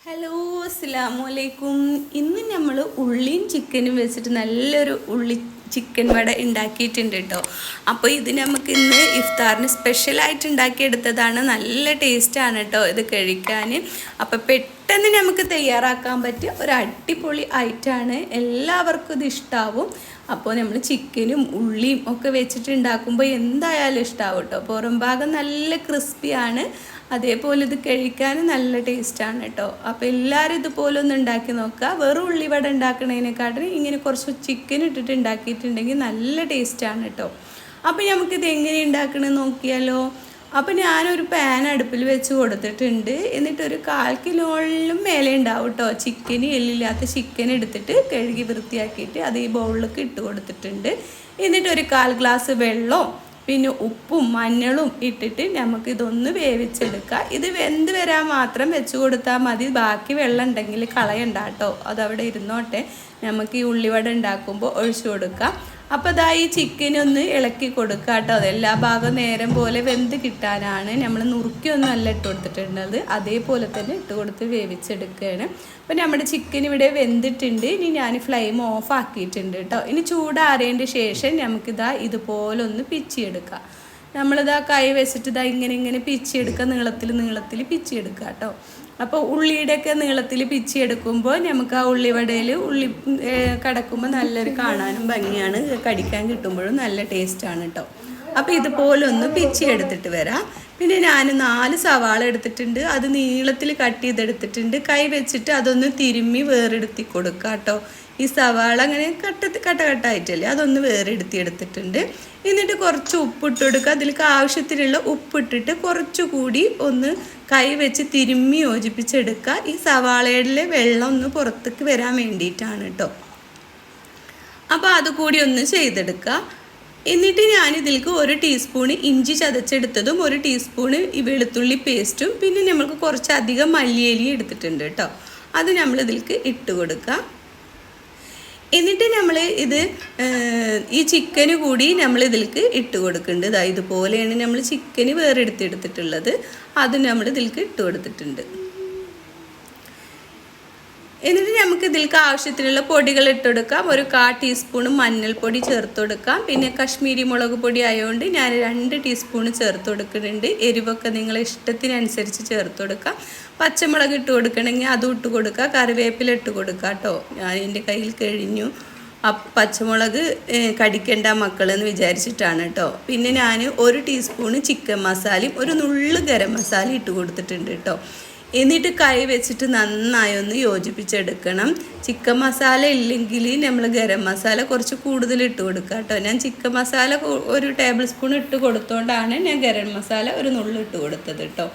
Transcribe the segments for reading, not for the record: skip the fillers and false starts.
Hello, അസ്സലാമു അലൈക്കും. ഇന്ന് നമ്മൾ ഉള്ളിയും ചിക്കനും വെച്ചിട്ട് നല്ലൊരു ഉള്ളി ചിക്കൻ വട ഉണ്ടാക്കിയിട്ടുണ്ട് കേട്ടോ. അപ്പോൾ ഇത് നമുക്ക് ഇന്ന് ഇഫ്താറിന് സ്പെഷ്യലായിട്ട് ഉണ്ടാക്കിയെടുത്തതാണ്. നല്ല ടേസ്റ്റാണ് കേട്ടോ ഇത് കഴിക്കാൻ. അപ്പോൾ പെട്ടെന്ന് നമുക്ക് തയ്യാറാക്കാൻ പറ്റിയ ഒരു അടിപൊളി ഐറ്റമാണ്. എല്ലാവർക്കും ഇത് ഇഷ്ടാവും. അപ്പോൾ നമ്മൾ ചിക്കനും ഉള്ളിയും ഒക്കെ വെച്ചിട്ട് ഉണ്ടാക്കുമ്പോൾ എന്തായാലും ഇഷ്ടാവും കേട്ടോ. പുറം ഭാഗം നല്ല ക്രിസ്പിയാണ്, അതേപോലെ ഇത് കഴിക്കാൻ നല്ല ടേസ്റ്റാണ് കേട്ടോ. അപ്പോൾ എല്ലാവരും ഇതുപോലെ ഒന്ന് ഉണ്ടാക്കി നോക്കുക. വെറും ഉള്ളിവട ഉണ്ടാക്കുന്നതിനെക്കാട്ടും ഇങ്ങനെ കുറച്ച് ചിക്കൻ ഇട്ടിട്ട് ഉണ്ടാക്കിയിട്ടുണ്ടെങ്കിൽ നല്ല ടേസ്റ്റാണ് കേട്ടോ. അപ്പോൾ നമുക്കിത് എങ്ങനെ ഉണ്ടാക്കണമെന്ന് നോക്കിയാലോ. അപ്പോൾ ഞാനൊരു പാൻ അടുപ്പിൽ വെച്ച് കൊടുത്തിട്ടുണ്ട്. എന്നിട്ടൊരു 1/4 കിലോയിലും മേലെ ഉണ്ടാവും കേട്ടോ ചിക്കൻ. എല്ലില്ലാത്ത ചിക്കൻ എടുത്തിട്ട് കഴുകി വൃത്തിയാക്കിയിട്ട് അത് ഈ ബൗളിലേക്ക് ഇട്ട് കൊടുത്തിട്ടുണ്ട്. എന്നിട്ടൊരു 1/4 ഗ്ലാസ് വെള്ളവും പിന്നെ ഉപ്പും മഞ്ഞളും ഇട്ടിട്ട് നമുക്കിതൊന്ന് വേവിച്ചെടുക്കാം. ഇത് വെന്ത് വരാൻ മാത്രം വെച്ച് കൊടുത്താൽ മതി. ബാക്കി വെള്ളം ഉണ്ടെങ്കിൽ കളയണ്ട കേട്ടോ, അതവിടെ ഇരുന്നോട്ടെ. നമുക്ക് ഈ ഉള്ളിവട ഉണ്ടാക്കുമ്പോൾ ഒഴിച്ചു കൊടുക്കാം. അപ്പോൾ ഇതാ ഈ ചിക്കനൊന്ന് ഇളക്കി കൊടുക്കുക കേട്ടോ. അതെല്ലാ ഭാഗവും നേരം പോലെ വെന്ത് കിട്ടാനാണ്. നമ്മൾ നുറുക്കിയൊന്നും അല്ല ഇട്ട് കൊടുത്തിട്ടുള്ളത്, അതേപോലെ തന്നെ ഇട്ട് കൊടുത്ത് വേവിച്ചെടുക്കുകയാണ്. അപ്പോൾ നമ്മുടെ ചിക്കൻ ഇവിടെ വെന്തിട്ടുണ്ട്. ഇനി ഞാൻ ഫ്ലെയിം ഓഫ് ആക്കിയിട്ടുണ്ട് കേട്ടോ. ഇനി ചൂടാറിയതിൻ്റെ ശേഷം നമുക്കിതാ ഇതുപോലെ ഒന്ന് പിച്ചിയെടുക്കാം. നമ്മളിതാ കൈ വെച്ചിട്ട് ഇതാ ഇങ്ങനെ പിച്ചിയെടുക്കുക, നീളത്തിൽ പിച്ചിയെടുക്കുക കേട്ടോ. അപ്പോൾ ഉള്ളിയുടെയൊക്കെ നീളത്തിൽ പിച്ചിയെടുക്കുമ്പോൾ നമുക്ക് ആ ഉള്ളിവടയിൽ ഉള്ളി കിടക്കുമ്പോൾ നല്ലൊരു കാണാനും ഭംഗിയാണ്, കടിക്കാൻ കിട്ടുമ്പോഴും നല്ല ടേസ്റ്റാണ് കേട്ടോ. അപ്പോൾ ഇതുപോലെ ഒന്ന് പിച്ചിയെടുത്തിട്ട് വരാം. പിന്നെ ഞാൻ 4 സവാള എടുത്തിട്ടുണ്ട്, അത് നീളത്തിൽ കട്ട് ചെയ്തെടുത്തിട്ടുണ്ട്. കൈ വെച്ചിട്ട് അതൊന്ന് തിരുമ്മി വേറെടുത്തി കൊടുക്കുക കേട്ടോ. ഈ സവാള അങ്ങനെ കട്ടായിട്ടല്ലേ, അതൊന്ന് എടുത്തിട്ടുണ്ട്. എന്നിട്ട് കുറച്ച് ഉപ്പിട്ട് കൊടുക്കുക. അതിലേക്ക് ആവശ്യത്തിനുള്ള ഉപ്പിട്ടിട്ട് കുറച്ചുകൂടി ഒന്ന് കൈ വെച്ച് തിരുമ്മി യോജിപ്പിച്ചെടുക്കുക. ഈ സവാളയുടെ വെള്ളം ഒന്ന് പുറത്തേക്ക് വരാൻ വേണ്ടിയിട്ടാണ് കേട്ടോ. അപ്പോൾ അതുകൂടി ഒന്ന് ചെയ്തെടുക്കുക. എന്നിട്ട് ഞാനിതിലേക്ക് 1 ടീസ്പൂണ് ഇഞ്ചി ചതച്ചെടുത്തതും 1 ടീസ്പൂണ് ഈ വെളുത്തുള്ളി പേസ്റ്റും പിന്നെ നമ്മൾക്ക് കുറച്ചധികം മല്ലിയില എടുത്തിട്ടുണ്ട് കേട്ടോ. അത് നമ്മളിതിലേക്ക് ഇട്ട് കൊടുക്കുക. എന്നിട്ട് നമ്മൾ ഇത് ഈ ചിക്കന് കൂടി നമ്മൾ ഇതിലേക്ക് ഇട്ട് കൊടുക്കുന്നുണ്ട്. ഇതുപോലെയാണ് നമ്മൾ ചിക്കന് വേറെ എടുത്തിട്ടുള്ളത്, അത് നമ്മൾ ഇതിലേക്ക് ഇട്ട് കൊടുത്തിട്ടുണ്ട്. എന്നിട്ട് നമുക്ക് ഇതിലേക്ക് ആവശ്യത്തിനുള്ള പൊടികൾ ഇട്ട് കൊടുക്കാം. ഒരു 1/4 ടീസ്പൂണ് മഞ്ഞൾപ്പൊടി ചേർത്ത് കൊടുക്കാം. പിന്നെ കശ്മീരി മുളക് പൊടി ആയതുകൊണ്ട് ഞാൻ 2 ടീസ്പൂണ് ചേർത്ത് കൊടുക്കുന്നുണ്ട്. എരിവൊക്കെ നിങ്ങളെ ഇഷ്ടത്തിനനുസരിച്ച് ചേർത്ത് കൊടുക്കാം. പച്ചമുളക് ഇട്ട് കൊടുക്കണമെങ്കിൽ അതും ഇട്ട് കൊടുക്കുക. കറിവേപ്പില ഇട്ട് കൊടുക്കുക കേട്ടോ. ഞാൻ എൻ്റെ കയ്യിൽ കഴിഞ്ഞു. പച്ചമുളക് കടിക്കേണ്ട മക്കളെന്ന് വിചാരിച്ചിട്ടാണ് കേട്ടോ. പിന്നെ ഞാൻ 1 ടീസ്പൂണ് ചിക്കൻ മസാലയും 1 നുള്ളു ഗരം മസാല ഇട്ട് കൊടുത്തിട്ടുണ്ട് കേട്ടോ. എന്നിട്ട് കൈ വെച്ചിട്ട് നന്നായി ഒന്ന് യോജിപ്പിച്ചെടുക്കണം. ചിക്കൻ മസാല ഇല്ലെങ്കിൽ നമ്മൾ ഗരം മസാല കുറച്ച് കൂടുതൽ ഇട്ട് കൊടുക്കുക കേട്ടോ. ഞാൻ ചിക്കൻ മസാല 1 ടേബിൾ സ്പൂൺ ഇട്ട് കൊടുത്തോണ്ടാണ് ഞാൻ ഗരം മസാല 1 നുള്ളു ഇട്ട് കൊടുത്തത് കേട്ടോ.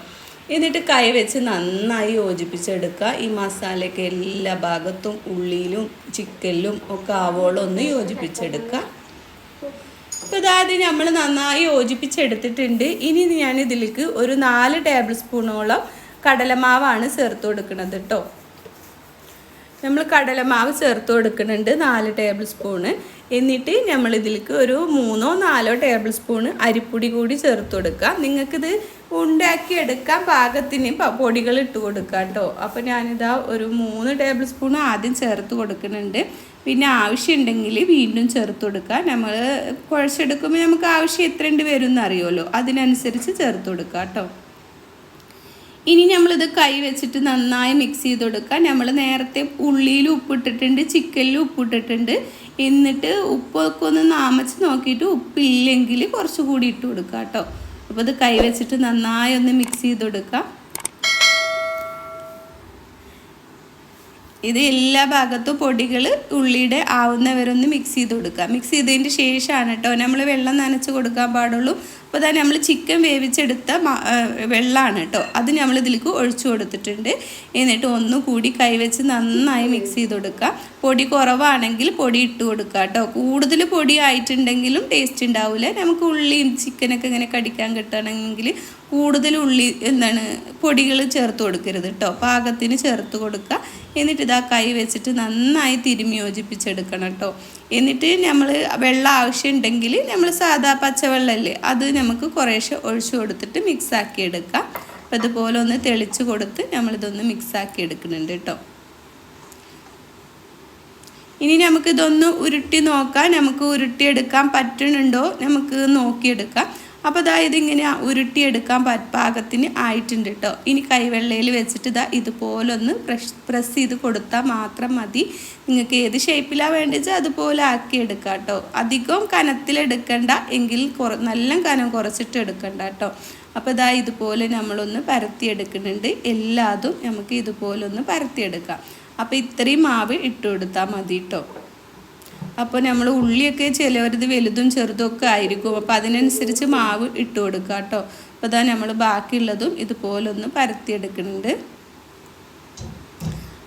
എന്നിട്ട് കൈ വെച്ച് നന്നായി യോജിപ്പിച്ചെടുക്കുക. ഈ മസാലയ്ക്ക് എല്ലാ ഭാഗത്തും ഉള്ളിയിലും ചിക്കനിലും ഒക്കെ ആവോളം ഒന്ന് യോജിപ്പിച്ചെടുക്കുക. അപ്പോൾ അതായത് നമ്മൾ നന്നായി യോജിപ്പിച്ചെടുത്തിട്ടുണ്ട്. ഇനി ഞാൻ ഇതിലേക്ക് ഒരു 4 ടേബിൾ സ്പൂണോളം കടലമാവാണ് ചേർത്ത് കൊടുക്കുന്നത് കേട്ടോ. നമ്മൾ കടലമാവ് ചേർത്ത് കൊടുക്കുന്നുണ്ട് 4 ടേബിൾ സ്പൂണ്. എന്നിട്ട് നമ്മൾ ഇതിലേക്ക് ഒരു 3-4 ടേബിൾ സ്പൂണ് അരിപ്പൊടി കൂടി ചേർത്ത് കൊടുക്കുക. നിങ്ങൾക്കിത് ഉണ്ടാക്കിയെടുക്കാൻ പാകത്തിന് പൊടികൾ ഇട്ട് കൊടുക്കുക കേട്ടോ. അപ്പോൾ ഞാനിതാ ഒരു 3 ടേബിൾ സ്പൂൺ ആദ്യം ചേർത്ത് കൊടുക്കുന്നുണ്ട്. പിന്നെ ആവശ്യമുണ്ടെങ്കിൽ വീണ്ടും ചേർത്ത് കൊടുക്കുക. നമ്മൾ കുഴച്ചെടുക്കുമ്പോൾ നമുക്ക് ആവശ്യം എത്രയുണ്ട് വരുമെന്ന് അറിയുമല്ലോ, അതിനനുസരിച്ച് ചേർത്ത് കൊടുക്കുക കേട്ടോ. ഇനി നമ്മളിത് കൈ വെച്ചിട്ട് നന്നായി മിക്സ് ചെയ്ത് കൊടുക്കുക. നമ്മൾ നേരത്തെ ഉള്ളിയിൽ ഉപ്പിട്ടിട്ടുണ്ട്, ചിക്കനിലും ഉപ്പിട്ടിട്ടുണ്ട്. എന്നിട്ട് ഉപ്പൊക്കെ ഒന്ന് നാമച്ച് നോക്കിയിട്ട് ഉപ്പില്ലെങ്കിൽ കുറച്ചുകൂടി ഇട്ട് കൊടുക്കുക കേട്ടോ. അപ്പോൾ ഇത് കൈ വെച്ചിട്ട് നന്നായി ഒന്ന് മിക്സ് ചെയ്ത് കൊടുക്കുക. ഇത് എല്ലാ ഭാഗത്തും പൊടികൾ ഉള്ളിയുടെ ആവുന്നവരൊന്ന് മിക്സ് ചെയ്ത് കൊടുക്കുക. മിക്സ് ചെയ്തതിൻ്റെ ശേഷമാണ് കേട്ടോ നമ്മൾ വെള്ളം നനച്ച് കൊടുക്കാൻ പാടുള്ളൂ. അപ്പോൾ അതാ നമ്മൾ ചിക്കൻ വേവിച്ചെടുത്ത വെള്ളമാണ് കേട്ടോ, അത് നമ്മൾ ഇതിലേക്ക് ഒഴിച്ചു കൊടുത്തിട്ടുണ്ട്. എന്നിട്ട് ഒന്നുകൂടി കൈവച്ച് നന്നായി മിക്സ് ചെയ്ത് കൊടുക്കുക. പൊടി കുറവാണെങ്കിൽ പൊടി ഇട്ട് കൊടുക്കുക കേട്ടോ. കൂടുതൽ പൊടി ആയിട്ടുണ്ടെങ്കിലും ടേസ്റ്റ് ഉണ്ടാവില്ല. നമുക്ക് ഉള്ളിയും ചിക്കനൊക്കെ ഇങ്ങനെ കടിക്കാൻ കിട്ടണമെങ്കിൽ കൂടുതൽ പൊടികൾ ചേർത്ത് കൊടുക്കരുത് കേട്ടോ. പാകത്തിന് ചേർത്ത് കൊടുക്കുക. എന്നിട്ട് ഇതാ കൈ വെച്ചിട്ട് നന്നായി തിരുമ്മി യോജിപ്പിച്ചെടുക്കണം കേട്ടോ. എന്നിട്ട് നമ്മൾ വെള്ളം ആവശ്യമുണ്ടെങ്കിൽ നമ്മൾ സാധാ പച്ചവെള്ളമല്ലേ, അത് നമുക്ക് കുറേശ്ശെ ഒഴിച്ചു കൊടുത്തിട്ട് മിക്സാക്കി എടുക്കാം. അപ്പോൾ ഇതുപോലെ ഒന്ന് തെളിച്ച് കൊടുത്ത് നമ്മളിതൊന്ന് മിക്സാക്കി എടുക്കുന്നുണ്ട് കേട്ടോ. ഇനി നമുക്കിതൊന്ന് ഉരുട്ടി നോക്കാം, നമുക്ക് ഉരുട്ടിയെടുക്കാൻ പറ്റുന്നുണ്ടോ നമുക്ക് നോക്കിയെടുക്കാം. അപ്പോൾ ഇതാ ഇതിങ്ങനെ ഉരുട്ടിയെടുക്കാൻ പാകത്തിന് ആയിട്ടുണ്ട് കേട്ടോ. ഇനി കൈവെള്ളയിൽ വെച്ചിട്ട് ഇതാ ഇതുപോലൊന്ന് പ്രസ് ചെയ്ത് കൊടുത്താൽ മാത്രം മതി. നിങ്ങൾക്ക് ഏത് ഷേപ്പിലാണ് വേണ്ടിച്ചാൽ അതുപോലെ ആക്കിയെടുക്കാം കേട്ടോ. അധികം കനത്തിലെടുക്കണ്ട, എങ്കിൽ നല്ല കനം കുറച്ചിട്ട് എടുക്കണ്ട കേട്ടോ. അപ്പോൾ ഇതാ ഇതുപോലെ നമ്മളൊന്ന് പരത്തിയെടുക്കുന്നുണ്ട്. എല്ലാതും നമുക്ക് ഇതുപോലൊന്ന് പരത്തിയെടുക്കാം. അപ്പോൾ ഇത്രയും മാവ് ഇട്ട് കൊടുത്താൽ മതി കേട്ടോ. അപ്പോൾ നമ്മൾ ഉള്ളിയൊക്കെ ചിലവരത് വലുതും ചെറുതും ഒക്കെ ആയിരിക്കും, അപ്പോൾ അതിനനുസരിച്ച് മാവ് ഇട്ട് കൊടുക്കുക കേട്ടോ. അപ്പോൾ ഇതാ നമ്മൾ ബാക്കിയുള്ളതും ഇതുപോലൊന്ന് പരത്തിയെടുക്കുന്നുണ്ട്.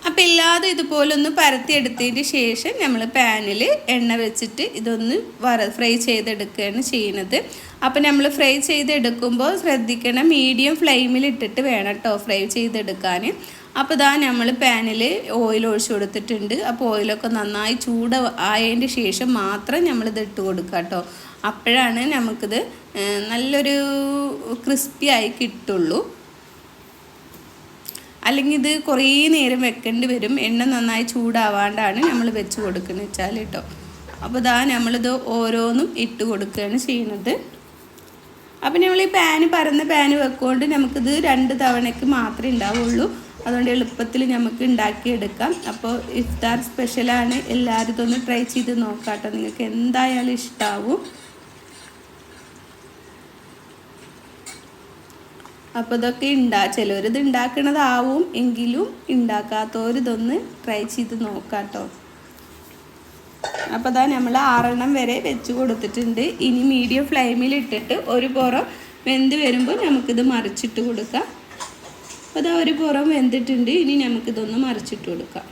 അപ്പോൾ എല്ലാതും ഇതുപോലൊന്ന് പരത്തിയെടുത്തതിന് ശേഷം നമ്മൾ പാനിൽ എണ്ണ വെച്ചിട്ട് ഇതൊന്ന് ഫ്രൈ ചെയ്തെടുക്കുകയാണ് ചെയ്യുന്നത്. അപ്പോൾ നമ്മൾ ഫ്രൈ ചെയ്തെടുക്കുമ്പോൾ ശ്രദ്ധിക്കണം, മീഡിയം ഫ്ലെയിമിൽ ഇട്ടിട്ട് വേണം കേട്ടോ ഫ്രൈ ചെയ്തെടുക്കാൻ. അപ്പോൾ ഇതാ നമ്മൾ പാനിൽ ഓയിൽ ഒഴിച്ച് കൊടുത്തിട്ടുണ്ട്. അപ്പോൾ ഓയിലൊക്കെ നന്നായി ചൂട് ആയതിൻ്റെ ശേഷം മാത്രം നമ്മളിത് ഇട്ട് കൊടുക്കുക കേട്ടോ. അപ്പോഴാണ് നമുക്കിത് നല്ലൊരു ക്രിസ്പി ആയി കിട്ടുള്ളൂ. അല്ലെങ്കിൽ ഇത് കുറേ നേരം വെക്കേണ്ടി വരും, എണ്ണ നന്നായി ചൂടാവാണ്ടാണ് നമ്മൾ വെച്ച് കൊടുക്കുന്നത് വെച്ചാൽ കേട്ടോ. അപ്പോൾ ഇതാ നമ്മളിത് ഓരോന്നും ഇട്ട് കൊടുക്കുകയാണ് ചെയ്യുന്നത്. അപ്പോൾ നമ്മൾ ഈ പരന്ന പാന് വെക്കുകൊണ്ട് നമുക്കിത് 2 തവണയ്ക്ക് മാത്രമേ ഉണ്ടാവുള്ളൂ. അതുകൊണ്ട് എളുപ്പത്തിൽ നമുക്ക് ഉണ്ടാക്കിയെടുക്കാം. അപ്പോൾ ഇഫ്താർ സ്പെഷ്യലാണ്, എല്ലാവരും ഇതൊന്ന് ട്രൈ ചെയ്ത് നോക്കാം കേട്ടോ. നിങ്ങൾക്ക് എന്തായാലും ഇഷ്ടമാവും. അപ്പോൾ ഇതൊക്കെ ചിലവരിത് ഉണ്ടാക്കണതാവും, എങ്കിലും ഉണ്ടാക്കാത്തവരിതൊന്ന് ട്രൈ ചെയ്ത് നോക്കാം കേട്ടോ. അപ്പോൾ ഇതാ നമ്മൾ 6 വരെ വെച്ച് കൊടുത്തിട്ടുണ്ട്. ഇനി മീഡിയം ഫ്ലെയിമിൽ ഇട്ടിട്ട് ഒരു പുറം വെന്ത് വരുമ്പോൾ നമുക്കിത് മറിച്ചിട്ട് കൊടുക്കാം. അപ്പോൾ അതാ ഒരു പുറം വെന്തിട്ടുണ്ട്. ഇനി നമുക്കിതൊന്ന് മറിച്ചിട്ട് കൊടുക്കാം.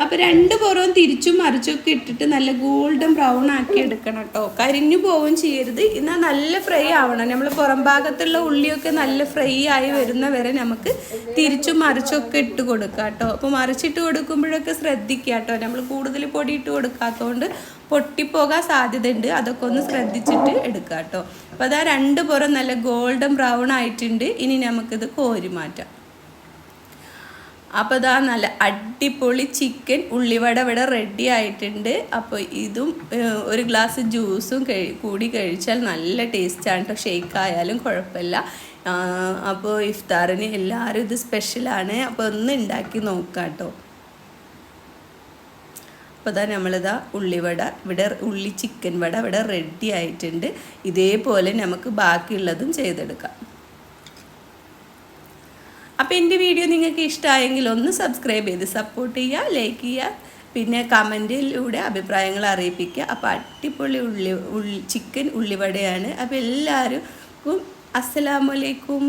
അപ്പോൾ 2 പുറവും തിരിച്ചും മറിച്ചൊക്കെ ഇട്ടിട്ട് നല്ല ഗോൾഡൻ ബ്രൗൺ ആക്കി എടുക്കണം കേട്ടോ. കരിഞ്ഞു പോവുകയും ചെയ്യരുത്, എന്നാൽ നല്ല ഫ്രൈ ആവണം. നമ്മൾ പുറം ഭാഗത്തുള്ള ഉള്ളിയൊക്കെ നല്ല ഫ്രൈ ആയി വരുന്ന വരെ നമുക്ക് തിരിച്ചും മറിച്ചൊക്കെ ഇട്ട് കൊടുക്കാം കേട്ടോ. അപ്പോൾ മറിച്ചിട്ട് കൊടുക്കുമ്പോഴൊക്കെ ശ്രദ്ധിക്കുക കേട്ടോ, നമ്മൾ കൂടുതൽ പൊടി ഇട്ട് കൊടുക്കാത്തതുകൊണ്ട് പൊട്ടിപ്പോകാൻ സാധ്യതയുണ്ട്. അതൊക്കെ ഒന്ന് ശ്രദ്ധിച്ചിട്ട് എടുക്കുക കേട്ടോ. അപ്പോൾ അതാ 2 പുറം നല്ല ഗോൾഡൻ ബ്രൗൺ ആയിട്ടുണ്ട്. ഇനി നമുക്കിത് കോരി മാറ്റാം. അപ്പോൾ ഇതാ നല്ല അടിപൊളി ചിക്കൻ ഉള്ളിവട ഇവിടെ റെഡി ആയിട്ടുണ്ട്. അപ്പോൾ ഇതും ഒരു ഗ്ലാസ് ജ്യൂസും കൂടി കഴിച്ചാൽ നല്ല ടേസ്റ്റാണ് കേട്ടോ. ഷേക്ക് ആയാലും കുഴപ്പമില്ല. അപ്പോൾ ഇഫ്താറിന് എല്ലാവരും ഇത് സ്പെഷ്യലാണ്. അപ്പോൾ ഒന്ന് ഉണ്ടാക്കി നോക്കാം കേട്ടോ. അപ്പോൾ ഇതാ നമ്മളിതാ ഉള്ളിവട ഇവിടെ ചിക്കൻ വട ഇവിടെ റെഡി ആയിട്ടുണ്ട്. ഇതേപോലെ നമുക്ക് ബാക്കിയുള്ളതും ചെയ്തെടുക്കാം. അപ്പോൾ എൻ്റെ വീഡിയോ നിങ്ങൾക്ക് ഇഷ്ടമായെങ്കിൽ ഒന്ന് സബ്സ്ക്രൈബ് ചെയ്ത് സപ്പോർട്ട് ചെയ്യുക, ലൈക്ക് ചെയ്യുക, പിന്നെ കമൻറ്റിലൂടെ അഭിപ്രായങ്ങൾ അറിയിപ്പിക്കുക. അപ്പോൾ അടിപൊളി ചിക്കൻ ഉള്ളിവടയാണ്. അപ്പോൾ എല്ലാവർക്കും അസ്സലാമു അലൈക്കും.